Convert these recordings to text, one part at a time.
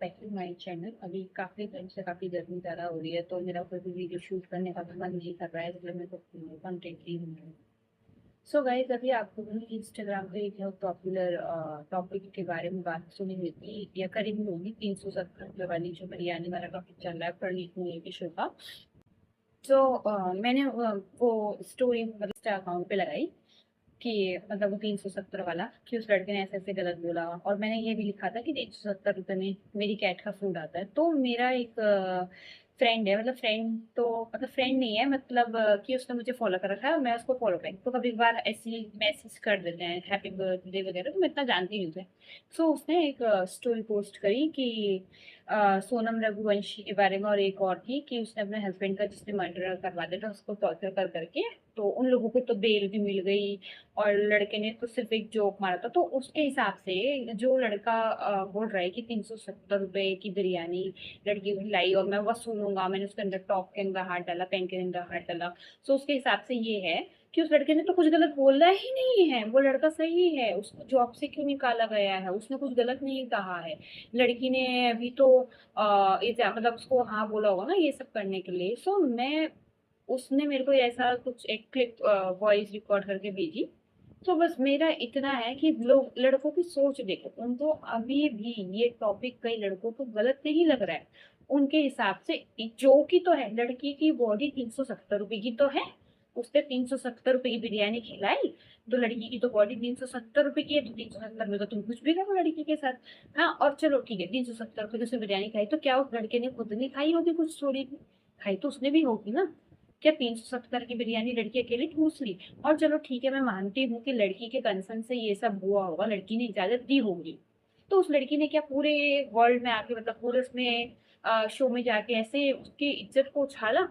Back to my channel. अभी काफ़ी time से काफ़ी गर्मी ज़्यादा हो रही है, तो मेरा कोई भी वीडियो शूट करने का मन नहीं कर रहा है, इसलिए मैं तो कंटेंट ही हूँ। सो गाइस, अभी आपको भी इंस्टाग्राम पे एक बहुत पॉपुलर टॉपिक के बारे में बात सुनी हुई थी, या करीब होगी 370 वाली, जो बिरयानी वाला टॉपिक चल रहा है प्रणीत मूवी के शो का। तो मैंने वो स्टोरी मतलब इंस्टा अकाउंट पे लगाई कि मतलब वो 370 वाला, कि उस लड़के ने ऐसे ऐसे गलत बोला, और मैंने ये भी लिखा था कि 370 रुपये में मेरी कैट का फूड आता है। तो मेरा एक फ्रेंड है, मतलब फ्रेंड तो मतलब फ्रेंड नहीं है, मतलब कि उसने मुझे फॉलो कर रखा है और मैं उसको फॉलो करी, तो कभी कभार ऐसी मैसेज कर देते हैं हैप्पी बर्थडे वगैरह, तो मैं इतना जानती नहीं उसे। सो उसने एक स्टोरी पोस्ट करी कि सोनम रघुवंशी के बारे में, और एक और थी कि उसने अपने हस्बैंड का जिसने मर्डर करवा दिया था उसको टॉर्चर कर करके, तो उन लोगों को तो बेल भी मिल गई, और लड़के ने तो सिर्फ एक जोक मारा था। तो उसके हिसाब से जो लड़का बोल रहा है कि 370 रुपए की बिरयानी लड़की को खिलाई और मैं वसूलूंगा, मैंने उसके अंदर टॉप के अंदर हाथ डाला, पेन के अंदर हाथ डाला। सो उसके हिसाब से ये है कि उस लड़के ने तो कुछ गलत बोला ही नहीं है, वो लड़का सही है, उसको जॉब से क्यों निकाला गया है, उसने कुछ गलत नहीं कहा है। लड़की ने अभी तो मतलब उसको हाँ बोला होगा ना ये सब करने के लिए। सो मैं उसने मेरे को ऐसा कुछ एक क्लिप वॉइस रिकॉर्ड करके भेजी। तो बस मेरा इतना है कि लोग लड़कों की सोच देखो, उनको अभी भी ये टॉपिक कई लड़कों को गलत नहीं लग रहा है। उनके हिसाब से जो की तो है, लड़की की बॉडी 370 रुपए की तो है, उसने 370 रुपए की बिरयानी खिलाई, तो लड़की की तो बॉडी 370 रुपए की है, तो 370 में तो तुम कुछ भी करो लड़की के साथ। हाँ, और चलो ठीक है, 370 रुपए की उसने बिरयानी खाई, तो क्या उस लड़के ने खुद नहीं खाई होगी, कुछ थोड़ी खाई तो उसने भी होगी ना। क्या 370 की बिरयानी लड़की अकेली ठूस ली? और चलो ठीक है, मैं मानती हूँ कि लड़की के कंसर्न से ये सब हुआ होगा, लड़की ने इजाजत दी होगी। तो उस लड़की ने क्या पूरे वर्ल्ड में आके, मतलब पूरे उसमें शो में जाके ऐसे उसकी इज्जत को उछाला?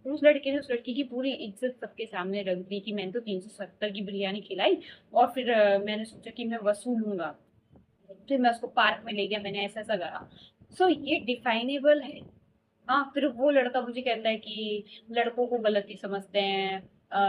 तो उस लड़के ने उस लड़की की पूरी इज्जत सबके सामने रख दी कि मैंने तो 370 की बिरयानी खिलाई, और फिर मैंने सोचा कि मैं वसूलूंगा, फिर मैं उसको पार्क में ले गया, मैंने ऐसा ऐसा करा। सो ये डिफाइनेबल है। हाँ, फिर वो लड़का मुझे कहता है कि लड़कों को गलत ही समझते हैं,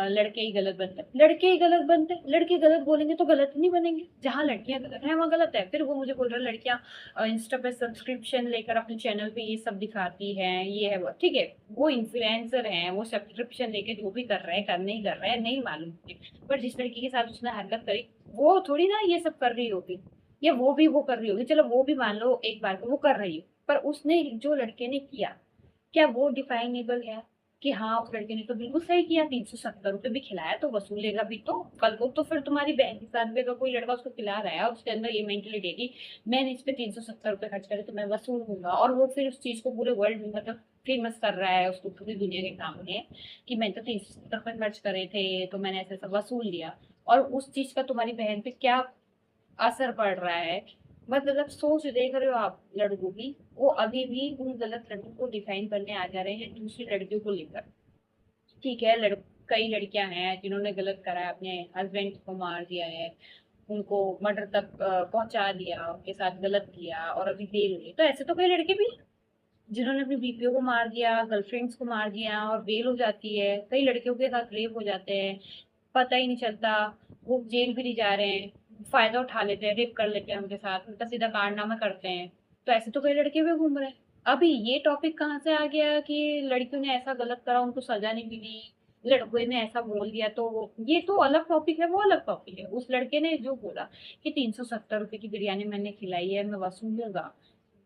लड़के ही गलत बनते हैं, लड़के ही गलत बनते हैं, लड़के गलत बोलेंगे तो गलत नहीं बनेंगे, जहाँ लड़कियां गलत है वहाँ गलत है। फिर वो मुझे बोल रहा है लड़कियां इंस्टा पे सब्सक्रिप्शन लेकर अपने चैनल पे ये सब दिखाती हैं, ये है वो, ठीक है, वो इन्फ्लुएंसर हैं, वो सब्सक्रिप्शन लेके जो भी कर रहे हैं, करने ही कर रहे हैं, नहीं मालूम मुझे। पर जिस लड़की के साथ उसने हरकत करी, वो थोड़ी ना ये सब कर रही होगी, या वो भी वो कर रही होगी, चलो वो भी मान लो एक बार को वो कर रही हो, पर उसने जो लड़के ने किया, क्या वो डिफाइनेबल है कि हाँ उस लड़के ने तो बिल्कुल सही किया, 370 रुपये भी खिलाया तो वसूलेगा भी। तो कल को तो फिर तुम्हारी बहन के साथ भी अगर कोई लड़का उसको खिला रहा है और उसके अंदर ये मेंटेलिटी है कि मैंने इस पे 370 रुपये खर्च करे तो मैं वसूल दूंगा, और वो फिर उस चीज को पूरे वर्ल्ड में मतलब फेमस कर रहा है, उसको पूरी दुनिया के सामने कि मैंने तो 370 रुपये खर्च करे थे तो मैंने ऐसा ऐसा वसूल लिया, और उस चीज का तुम्हारी बहन पे क्या असर पड़ रहा है। मतलब सोच देख रहे हो आप लड़कों की, वो अभी भी उन गलत लड़कों को डिफाइन करने आ जा रहे हैं दूसरी लड़कियों को लेकर। ठीक है, कई लड़कियां हैं जिन्होंने गलत करा है, अपने हस्बैंड को मार दिया है, उनको मर्डर तक पहुंचा दिया, उनके साथ गलत किया और अभी बेल हुई। तो ऐसे तो कई लड़के भी हैं जिन्होंने अपनी बीपियो को मार दिया, गर्लफ्रेंड्स को मार दिया और बेल हो जाती है। कई लड़कियों के साथ रेप हो जाते हैं, पता ही नहीं चलता, वो जेल भी नहीं जा रहे हैं, फायदा उठा लेते हैं, रेप कर लेते हैं उनके साथ, उल्टा सीधा कारनामा करते हैं। तो ऐसे तो कई लड़के भी घूम रहे हैं। अभी ये टॉपिक कहाँ से आ गया कि लड़कियों ने ऐसा गलत करा उनको सजा नहीं मिली, लड़कों ने ऐसा बोल दिया, तो ये तो अलग टॉपिक है, वो अलग टॉपिक है। उस लड़के ने जो बोला कि 370 रुपए की बिरयानी मैंने खिलाई है, मैं वसूलूंगा,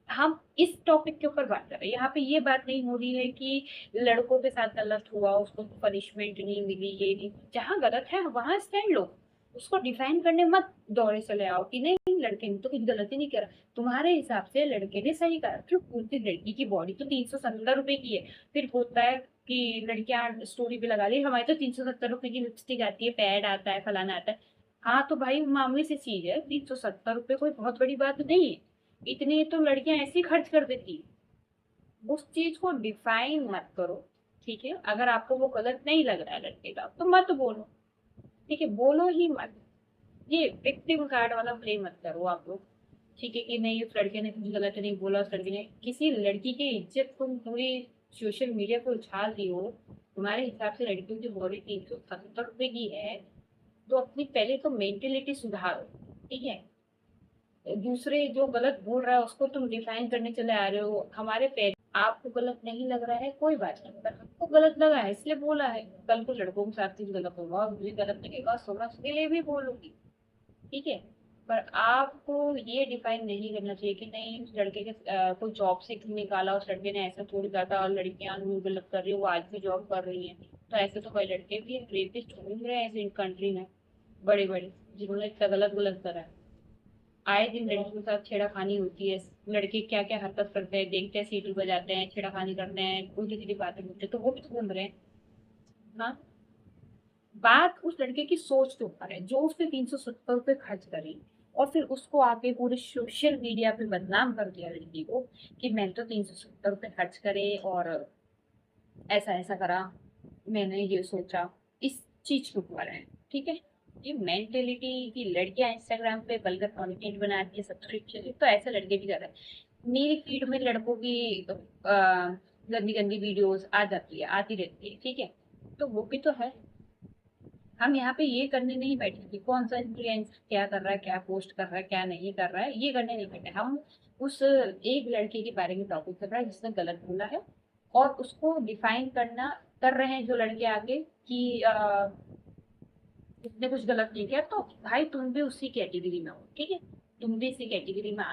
हम इस टॉपिक के ऊपर बात कर रहे हैं। यहाँ पे ये बात नहीं हो रही है कि लड़कों के साथ गलत हुआ, उसको पनिशमेंट नहीं मिली, ये नहीं, जहाँ गलत है वहां स्टैंड लो, उसको डिफाइन करने मत दौड़े चले आओ कि नहीं लड़के ने तो कुछ गलती नहीं करा, तुम्हारे हिसाब से लड़के ने सही करा। फिर पूरी लड़की की बॉडी तो 370 रुपए की है, फिर होता है कि लड़कियां स्टोरी पे लगा ली हमारी तो 370 रुपए की लिपस्टिक आती है, पैड आता है, फलाना आता है। हाँ तो भाई मामूली सी चीज है, 370 रुपए कोई बहुत बड़ी बात नहीं है, इतने तो लड़कियां ऐसे ही खर्च कर देती। उस चीज को डिफाइन मत करो, ठीक है, अगर आपको वो गलत नहीं लग रहा है लड़के का तो मत बोलो, ठीक है, बोलो ही मत। ये विक्टिम कार्ड वाला प्ले मत करो आप लोग, ठीक है, कि नहीं उस लड़के ने कुछ गलत नहीं बोला, उस लड़के ने किसी लड़की की इज्जत तुम पूरी सोशल मीडिया पे उछाल दी हो। तुम्हारे हिसाब से लड़कियों की बॉडी 370 रुपए की है, तो अपनी पहले तो मेंटेलिटी सुधारो, ठीक है। दूसरे जो गलत बोल रहा है उसको तुम डिफाइन करने चले आ रहे हो। हमारे पेरेंट्स, आपको गलत नहीं लग रहा है कोई बात नहीं, पर हमको गलत लगा है इसलिए बोला है। कल को लड़कों के साथ भी गलत होगा और मुझे गलत लगेगा, समझ के लिए भी बोलूंगी, ठीक है। पर आपको ये डिफाइन नहीं करना चाहिए कि नहीं उस लड़के के कोई जॉब से क्यों निकाला, उस लड़के ने ऐसा थोड़ी कहा था, और लड़कियां भी गलत कर रही है, वो आज भी जॉब कर रही है। तो ऐसे तो कई लड़के भी रेपिस्ट घूम रहे हैं ऐसे कंट्री में, बड़े बड़े, जिन्होंने इतना गलत गलत करा है। आए दिन लड़कियों के साथ छेड़ाखानी होती है। लड़के क्या क्या हरकत करते हैं, देखते हैं, सीटी बजाते हैं, छेड़ाखानी करते हैं, उल्टी सीधी बातें बोलते हैं, तो वो भी तो घूम रहे हैं। हाँ, बात उस लड़के की सोच के ऊपर है जो उसने 370 रुपये खर्च करे, और फिर उसको आके पूरे सोशल मीडिया पे बदनाम कर दिया लड़की को कि मैंने तो 370 रुपये खर्च करे और ऐसा ऐसा करा, मैंने ये सोचा। इस चीज के ऊपर है, ठीक है। ये मेंटेलिटी की लड़कियां इंस्टाग्राम पे वल्गर कंटेंट बनाती है, सब्सक्रिप्शन तो ऐसे लड़के भी कर रहे हैं। मेरी फीड में लड़कों की गंदी गंदी वीडियोस आ जाती है, आती रहती है, ठीक है। तो वो भी तो है। हम यहाँ पे ये करने नहीं बैठे कि कौन सा इन्फ्लुएंसर क्या कर रहा है, क्या पोस्ट कर रहा है, क्या नहीं कर रहा है, ये करने नहीं बैठे हम। उस एक लड़के के बारे में टॉपिक कर रहा है जिसने गलत बोला है, और उसको डिफाइन करना कर रहे हैं जो लड़के आगे कि उसने कुछ गलत नहीं किया, तो भाई तुम भी उसी कैटेगरी में हो, ठीक है। तुम भी इसी कैटेगरी में